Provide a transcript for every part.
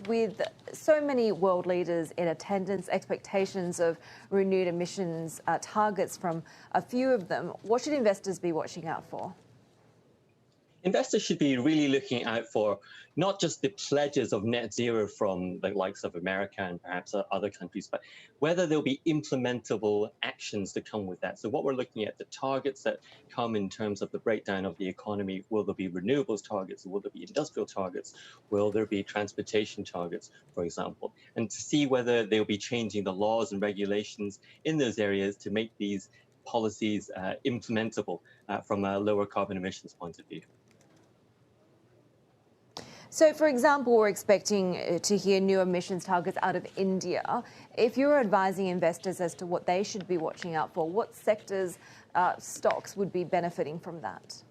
With so many world leaders in attendance, expectations of renewed emissions targets from a few of them, what should investors be watching out for? Investors should be really looking out for not just the pledges of net zero from the likes of America and perhaps other countries, but whether there'll be implementable actions to come with that. So what we're looking at, the targets that come in terms of the breakdown of the economy, will there be renewables targets? Will there be industrial targets? Will there be transportation targets, for example? And to see whether they'll be changing the laws and regulations in those areas to make these policies implementable from a lower carbon emissions point of view. So, for example, we're expecting to hear new emissions targets out of India. If you're advising investors as to what they should be watching out for, what sectors, stocks would be benefiting from that?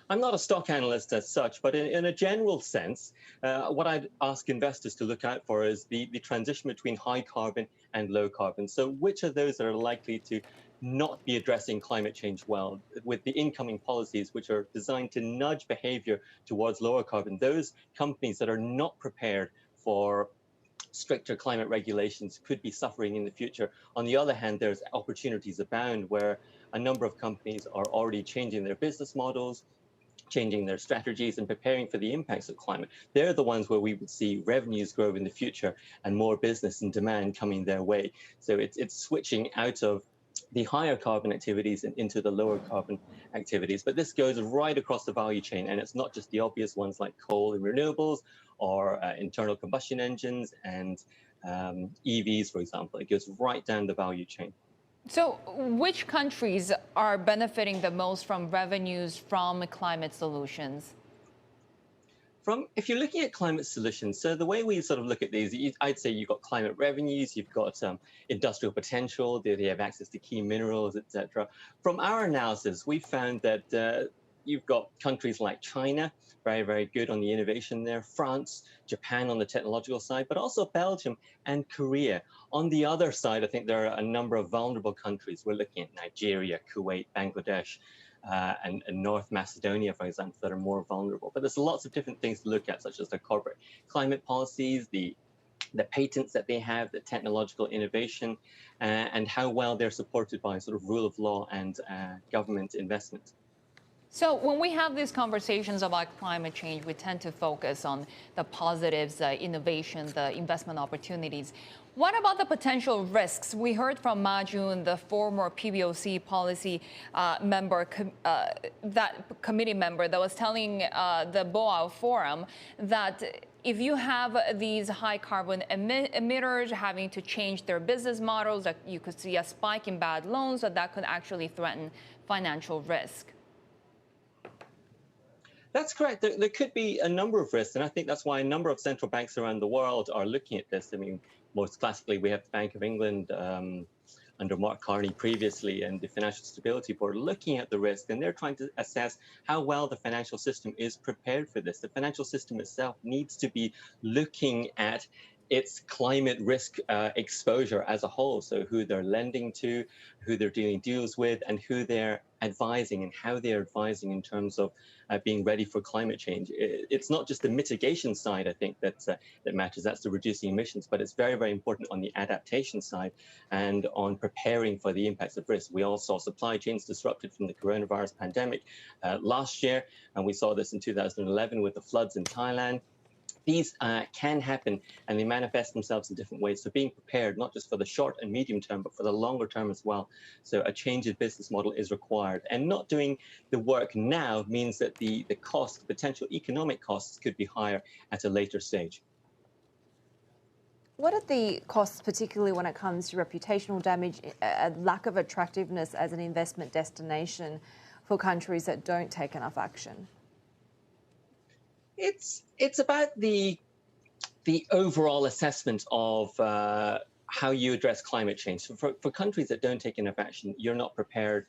I'm not a stock analyst as such, but in a general sense, what I'd ask investors to look out for is the transition between high carbon and low carbon. So which of those are likely to not be addressing climate change well, with the incoming policies which are designed to nudge behavior towards lower carbon? Those companies that are not prepared for stricter climate regulations could be suffering in the future. On the other hand, there's opportunities abound where a number of companies are already changing their business models, changing their strategies and preparing for the impacts of climate. They're the ones where we would see revenues grow in the future and more business and demand coming their way. So it's switching out of the higher carbon activities and into the lower carbon activities. But this goes right across the value chain, and it's not just the obvious ones like coal and renewables or internal combustion engines and EVs, for example. It goes right down the value chain. So which countries are benefiting the most from revenues from climate solutions? If you're looking at climate solutions, so the way we sort of look at these, I'd say you've got climate revenues, you've got industrial potential, they have access to key minerals, etc. From our analysis, we found that you've got countries like China, very, very good on the innovation there, France, Japan on the technological side, but also Belgium and Korea. On the other side, I think there are a number of vulnerable countries. We're looking at Nigeria, Kuwait, Bangladesh, and North Macedonia, for example, that are more vulnerable. But there's lots of different things to look at, such as their corporate climate policies, the patents that they have, the technological innovation, and how well they're supported by sort of rule of law and government investment. So when we have these conversations about climate change, we tend to focus on the positives, innovation, the investment opportunities. What about the potential risks? We heard from Ma Jun, the former PBOC policy member, that committee member that was telling the Boao Forum that if you have these high carbon emitters having to change their business models, that you could see a spike in bad loans, that could actually threaten financial risk. That's correct. There could be a number of risks, and I think that's why a number of central banks around the world are looking at this. I mean, most classically, we have the Bank of England under Mark Carney previously, and the Financial Stability Board looking at the risk, and they're trying to assess how well the financial system is prepared for this. The financial system itself needs to be looking at its climate risk exposure as a whole. So who they're lending to, who they're doing deals with, and who they're advising and how they're advising in terms of being ready for climate change. It's not just the mitigation side, I think, that matters. That's the reducing emissions, but it's very, very important on the adaptation side and on preparing for the impacts of risk. We all saw supply chains disrupted from the coronavirus pandemic last year, and we saw this in 2011 with the floods in Thailand. These can happen, and they manifest themselves in different ways. So being prepared, not just for the short and medium term, but for the longer term as well. So a change in business model is required. And not doing the work now means that the cost, the potential economic costs could be higher at a later stage. What are the costs, particularly when it comes to reputational damage, a lack of attractiveness as an investment destination for countries that don't take enough action? It's about the overall assessment of how you address climate change. So for countries that don't take enough action, you're not prepared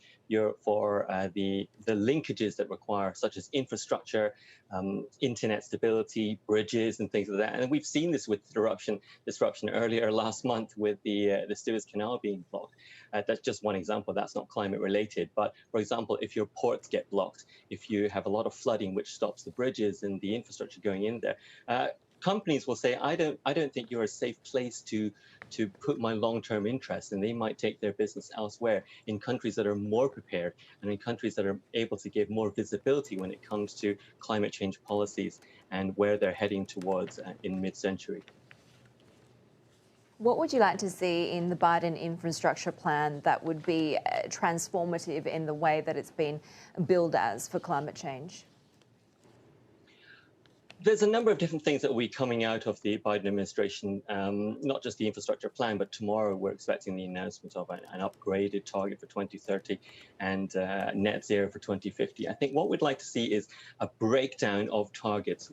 for the linkages that require, such as infrastructure, internet stability, bridges, and things like that. And we've seen this with disruption earlier last month with the Suez Canal being blocked. That's just one example. That's not climate related. But for example, if your ports get blocked, if you have a lot of flooding which stops the bridges and the infrastructure going in there, companies will say, I don't think you're a safe place to put my long-term interests, and they might take their business elsewhere in countries that are more prepared and in countries that are able to give more visibility when it comes to climate change policies and where they're heading towards in mid-century. What would you like to see in the Biden infrastructure plan that would be transformative in the way that it's been billed as for climate change? There's a number of different things that will be coming out of the Biden administration, not just the infrastructure plan, but tomorrow we're expecting the announcement of an upgraded target for 2030 and net zero for 2050. I think what we'd like to see is a breakdown of targets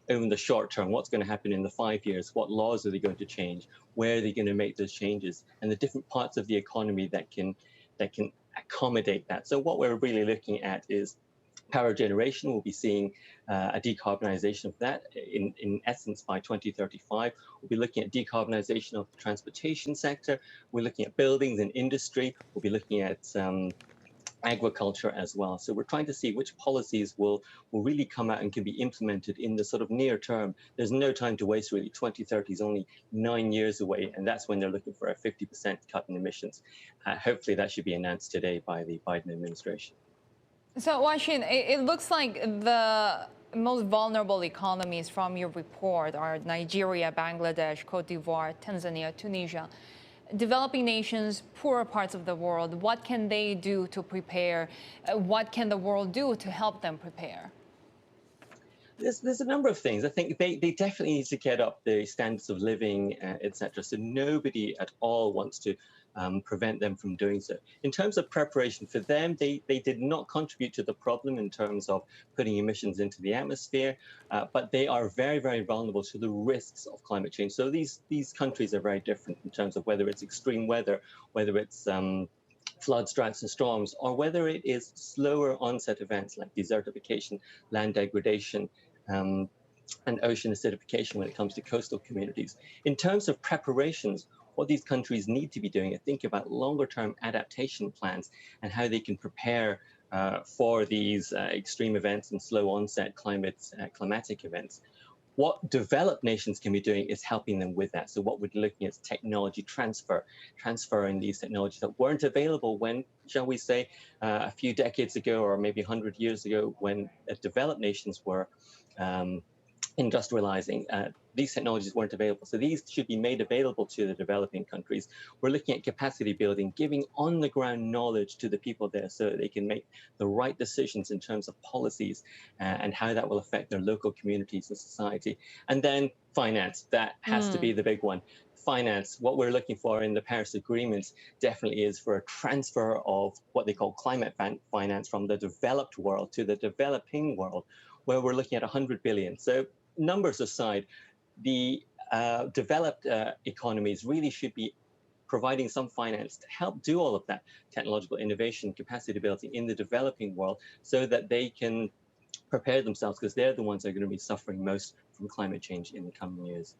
in the short term. What's going to happen in the 5 years? What laws are they going to change? Where are they going to make those changes? And the different parts of the economy that can accommodate that. So what we're really looking at is power generation. We'll be seeing a decarbonisation of that in essence by 2035. We'll be looking at decarbonisation of the transportation sector. We're looking at buildings and industry. We'll be looking at agriculture as well. So we're trying to see which policies will really come out and can be implemented in the sort of near term. There's no time to waste, really. 2030 is only 9 years away, and that's when they're looking for a 50% cut in emissions. Hopefully that should be announced today by the Biden administration. So, Wai-Shin, it looks like the most vulnerable economies from your report are Nigeria, Bangladesh, Cote d'Ivoire, Tanzania, Tunisia. Developing nations, poorer parts of the world, what can they do to prepare? What can the world do to help them prepare? There's a number of things. I think they definitely need to get up the standards of living, etc. So nobody at all wants to prevent them from doing so. In terms of preparation for them, they did not contribute to the problem in terms of putting emissions into the atmosphere, but they are very, very vulnerable to the risks of climate change. So these countries are very different in terms of whether it's extreme weather, whether it's floods, droughts and storms, or whether it is slower onset events like desertification, land degradation, and ocean acidification when it comes to coastal communities. In terms of preparations, what these countries need to be doing is think about longer-term adaptation plans and how they can prepare for these extreme events and slow onset climatic events. What developed nations can be doing is helping them with that. So what we're looking at is technology transferring these technologies that weren't available when, shall we say, a few decades ago or maybe 100 years ago when developed nations were industrializing. These technologies weren't available. So these should be made available to the developing countries. We're looking at capacity building, giving on-the-ground knowledge to the people there so that they can make the right decisions in terms of policies and how that will affect their local communities and society. And then finance, that has to be the big one. Finance, what we're looking for in the Paris Agreements definitely is for a transfer of what they call climate finance from the developed world to the developing world, where we're looking at 100 billion. So numbers aside, the developed economies really should be providing some finance to help do all of that technological innovation, capacity building in the developing world so that they can prepare themselves, because they're the ones that are going to be suffering most from climate change in the coming years.